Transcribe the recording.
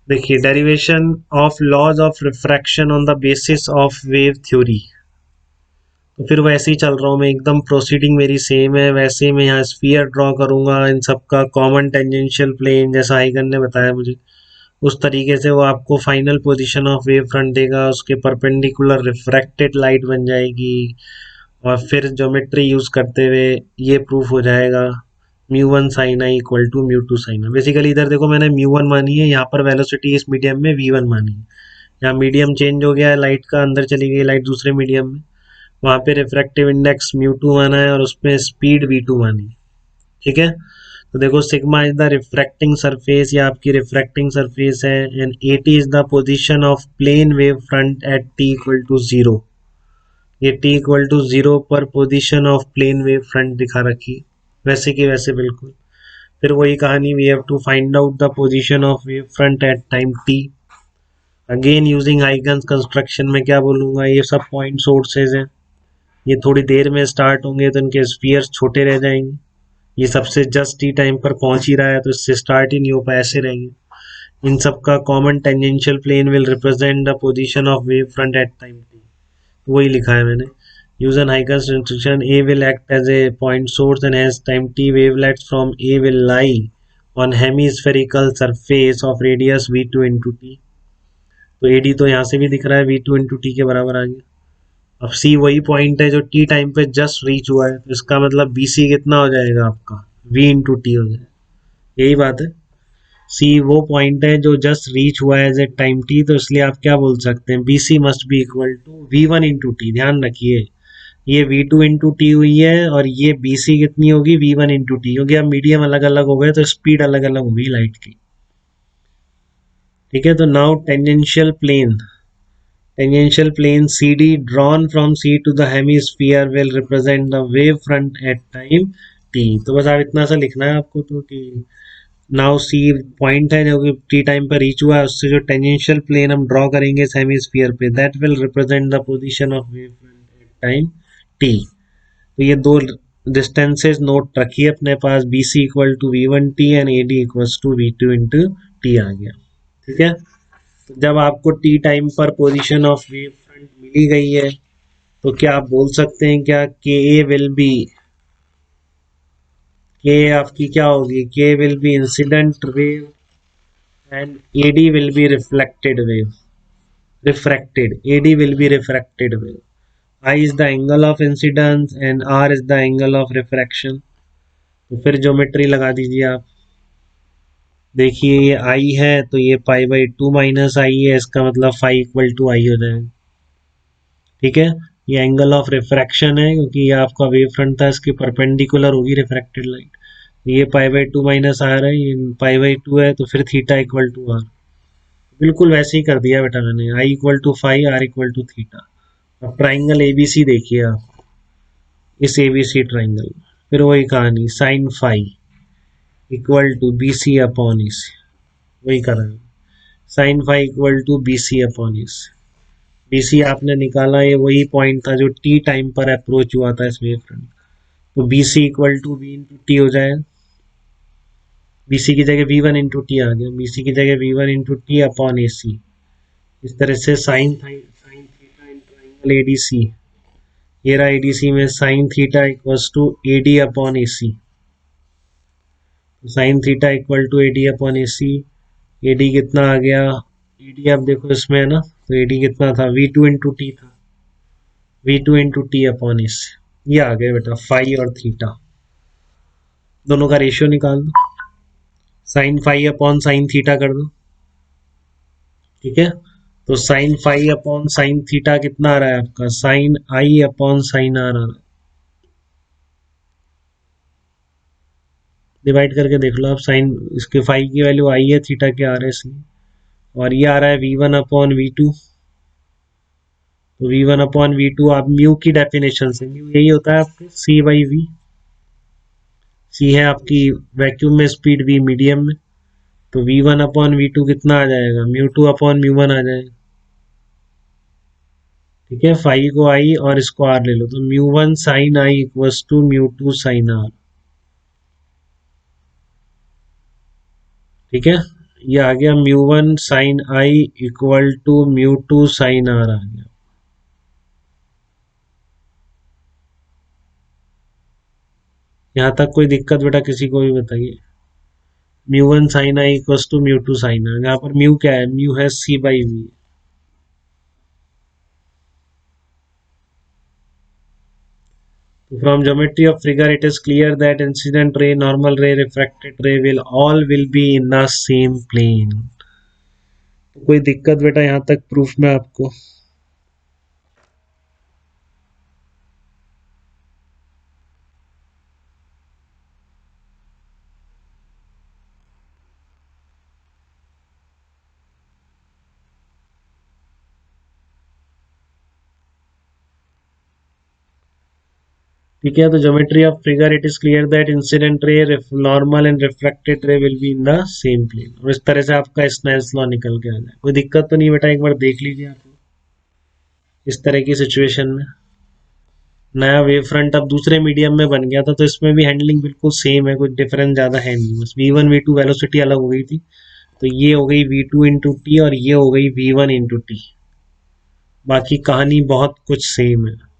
देखिए, derivation of laws of refraction on the basis of wave theory. तो फिर वैसे ही चल रहा हूँ मैं, एकदम प्रोसीडिंग मेरी सेम है। वैसे ही मैं यहाँ स्फीयर ड्रॉ करूंगा, इन सबका कॉमन टेंजेंशियल प्लेन जैसा आइगन ने बताया मुझे, उस तरीके से वो आपको final position of wave front देगा, उसके परपेंडिकुलर रिफ्रैक्टेड लाइट बन जाएगी। और फिर ज्योमेट्री यूज करते हुए ये प्रूफ हो जाएगा mu one sine i equal to mu two sine i. Basically इधर देखो, मैंने म्यू वन मानी है, यहाँ पर वेलोसिटी इस मीडियम में वी वन मानी है। यहाँ मीडियम चेंज हो गया है लाइट का, अंदर चली गई लाइट दूसरे मीडियम में, वहां पे रिफ्रैक्टिव इंडेक्स म्यू टू माना है और उसमें स्पीड वी टू मानी है। ठीक है, तो देखो sigma is the refracting surface, या आपकी रिफ्रैक्टिंग सरफेस है, and A T is the position of plane wave front at t equal to zero. ये टी इक्वल टू जीरो पर position of plane wave front दिखा रखी, वैसे की वैसे बिल्कुल। फिर वही कहानी, we have to find out the position of wave front at time t. Again using Huygens construction में क्या बोलूंगा, ये सब पॉइंट सोर्सेज हैं, ये थोड़ी देर में स्टार्ट होंगे तो इनके स्फीयर्स छोटे रह जाएंगे। ये सबसे जस्ट टी टाइम पर पहुंच ही रहा है तो इससे स्टार्ट ही नहीं हो पाए, ऐसे रहेंगे। इन सब का common tangential plane will represent the position of wave front at time t, वही लिखा है मैंने। use an Huygens restriction, A will act as a point source and as time t wavelets from A will lie on hemispherical surface of radius v2 into t। तो AD तो यहाँ से भी दिख रहा है v2 into t के बराबर आ गया। अब C वही पॉइंट है जो t टाइम पे जस्ट रीच हुआ है, तो इसका मतलब BC कितना हो जाएगा आपका, v into t हो जाएगा। यही बात है, C वो पॉइंट है जो जस्ट रीच हुआ है एज ए टाइम t, तो इसलिए आप क्या बोल सकते हैं, BC must be equal to v1 into t। ध्यान रखिए, ये V2 इंटू टी हुई है और ये BC कितनी होगी, V1 इंटू टी, क्योंकि अब मीडियम अलग अलग हो गए तो स्पीड अलग अलग होगी लाइट की। ठीक है, तो now tangential plane CD drawn from C to the hemisphere will represent the wave front at time t। तो बस आप इतना सा लिखना है आपको, तो कि नाउ C पॉइंट है जो कि t टाइम पर रीच हुआ है, उससे जो टेंजेंशियल प्लेन हम ड्रॉ करेंगे इस हेमिस्फीयर पे, that will represent the position of wave front at time t। तो ये दो डिस्टेंसेस नोट रखिए अपने पास, B C equal to v one t and A D equal to v two into t आ गया। ठीक है, तो जब आपको टी टाइम पर पोजीशन ऑफ वेव फ्रंट मिली गई है, तो क्या आप बोल सकते हैं क्या, के ए विल बी, के आपकी क्या होगी, के will be incident wave and A D will be reflected wave, refracted, A D will be refracted wave. I is the angle of incidence and R is the angle of refraction। तो फिर geometry लगा दीजिए आप। देखिए ये I है तो ये पाई बाई टू माइनस आई है, इसका मतलब फाई इक्वल टू आई हो जाएगा। ठीक है, ये एंगल ऑफ रिफ्रैक्शन है क्योंकि ये आपका वेव फ्रंट था, इसके परपेंडिकुलर होगी रिफ्रैक्टेड लाइट। ये pi by two minus r है, ये पाई बाई टू है, तो फिर थीटा इक्वल टू आर। बिल्कुल वैसे ही कर दिया बेटा मैंने, i equal to phi, r equal to theta. अब ट्राइंगल एबीसी देखिए आप, इस एबीसी ट्राइंगल, फिर वही कहानी, sine phi equal to B C upon इस, वही कर रहे हैं, sine phi equal to B C upon इस। बी सी आपने निकाला, ये वही पॉइंट था जो टी टाइम पर अप्रोच हुआ था इस वेव फ्रंट, तो B C equal to B into t हो जाएगा। बी सी की जगह वी वन इंटू टी आ गया, बी सी की जगह v one into t upon A C. इस तरह से sine theta in triangle A D C, ये रहा ए डी सी में sine theta equals to A D upon A C. Sine theta equal to A D upon A C, A D कितना आ गया, A D आप देखो इसमें है ना, तो ए डी कितना था, वी टू इंटू टी था, v two into t upon इस, ये आ गया बेटा फाई और थीटा। दोनों का रेशियो निकाल दो, sine phi upon sine theta कर दो। ठीक है, तो sine phi upon sine theta कितना आ रहा है आपका, sine i upon sine r आ रहा है। डिवाइड करके देख लो आप, साइन इसके फाई की वैल्यू आई है, थीटा के आ रहे हैं इसलिए, और ये आ रहा है v one upon v two. तो v one upon v two आप म्यू की डेफिनेशन से, म्यू यही होता है आपके सी बाई वी। सी है आपकी वैक्यूम में स्पीड, वी मीडियम में, तो v one upon v two कितना आ जाएगा, mu two upon mu one आ जाएगा। ठीक है, फाई को आई और इसको आर ले लो, तो mu one sine i equals to mu two sine r. ठीक है, ये आ गया mu one sine i equal to mu two sine r आ गया। यहाँ तक कोई दिक्कत बेटा किसी को भी बताइए। Mu one sine i equal to mu two sine r, यहाँ पर म्यू क्या है, म्यू है c by v. From geometry of figure, it is clear that incident ray, normal ray, refracted ray will be in the same plane. तो कोई दिक्कत बेटा यहाँ तक प्रूफ में आपको? ठीक है, तो geometry of figure it is clear that incident ray, normal and reflected ray will be in the same plane. और इस तरह से आपका स्नेल्स लॉ निकल के आ जाए। कोई दिक्कत तो नहीं बेटा, एक बार देख लीजिए आप इस तरह की सिचुएशन में। नया वेव फ्रंट अब दूसरे मीडियम में बन गया था, तो इसमें भी हैंडलिंग बिल्कुल सेम है, कुछ डिफरेंस ज़्यादा है नहीं, बस v1 v2 वेलोसिटी अलग हो गई थी। तो ये हो गई v2 इंटू टी और ये हो गई v1 इंटू टी। बाकी कहानी बहुत कुछ सेम है।